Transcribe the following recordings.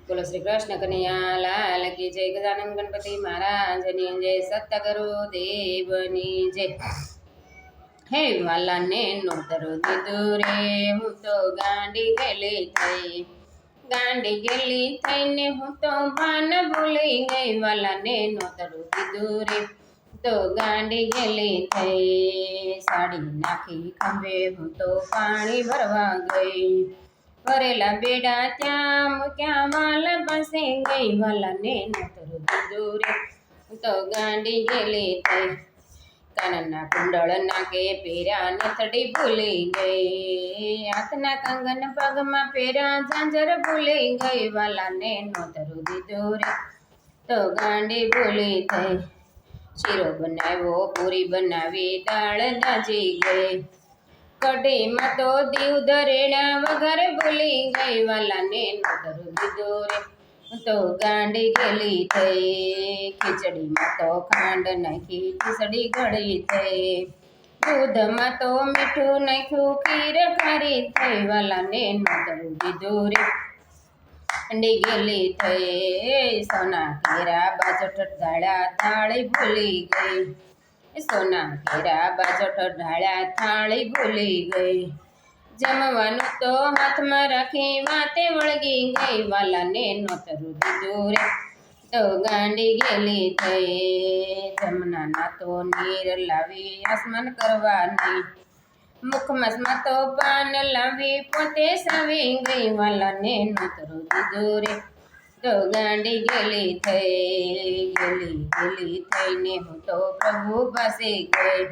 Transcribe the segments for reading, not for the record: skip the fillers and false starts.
बोलो श्री कृष्ण कन्हैया लाल की जय। गजानन गणपति महाराजनी जय। सतगुरु देवनी जय। हे वाला ने नोतरो दीदू रे हूँ तो गांडी गेली थई। गांडी गेली थई ने हूँ तो भान भूली गई। वाला ने नोतरो दीदू रे तो गांडी गेली थई। साड़ी नाखी खंभे हूँ तो पानी भरवा गई। भरेला बेड़ा त्या मुक्या वाला बसे गई। वाला ने नोतरो दीदू रे तो गांडी गेली थई। कानना कुंडल नाके पेरा नथड़ी भूली गई। हाथना कंगन पग में पेरा झांझर भूली गई। वाला ने नोतरो दीदो रे तो गांडी भूली थई। शीरो बनाव्यो पूरी बनावी दाळ दाजी गई। कढ़ी में तो दीव दरेड़ा वगर भूली गई। वाला ने नोतरो दीदो रे तो गांडी गेली थई। खिचड़ी में तो खांड नाखी खिचड़ी गળી थई। दूध में तो मीठू नाख्यू खीर खारी थई। वाला ने नोतरो दीदो रे गांडी गेली थई। सोना केरा बाजट ढाळ्या थाળી भूली गई। सोना केरा बाजट ढाळ्या थाળી भूली गई। जमवानुं तो हाथ में राखी वाते वळगी गई। वाला ने नोतरो दीदो रे तो गांडी गेली थई। जमना तो नीर लावी आसमान करवानी। मुखमस में तो पान लावी पोते सावी गई। वाला ने नोतरो दीदो रे तो गांडी गेली थई। गेली गेली थई ने हूँ तो प्रभु पासे गई।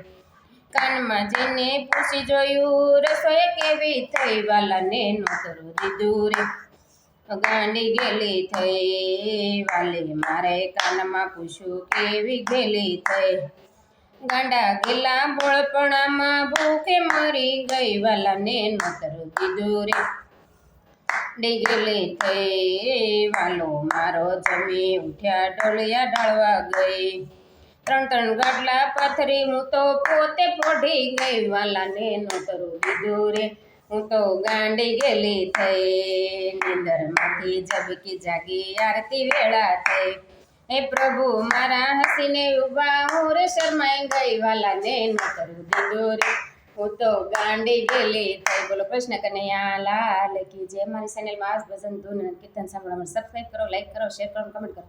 कान में जईने पूछी जोयू रसोई केवी थई। वाला ने नोतरो दीदो रे तो गांडी गेली थई। वाले मारे कान में पूछू केवी गेली थई। गांडा गेला बोळपणा में भूखे मरी गई। वाला ने नोतरो दीदो रे गेली थई। वालो मारो जमी उठ्या ढोलिया ढाळवा गई। त्रण त्रण गाडला पाथरी हूँ तो पोते पोढ़ी गई। वाला ने नोतरो दीदो रे हूँ तो गांडी गेली थई। नींदर माथी जबकी जागी आरती वेळा थई। हे प्रभु मारा हसीने उभा हूँ रे शरमाई गई। वाला ने नोतरो दीदो रे हूँ तो गांडी गेली थई। बोलो कृष्ण कन्हैया लाल की जय। हमारी चैनल में आज भजन धून कीर्तन सामने सब्सक्राइब करो, लाइक करो, शेयर करो, कमेंट करो।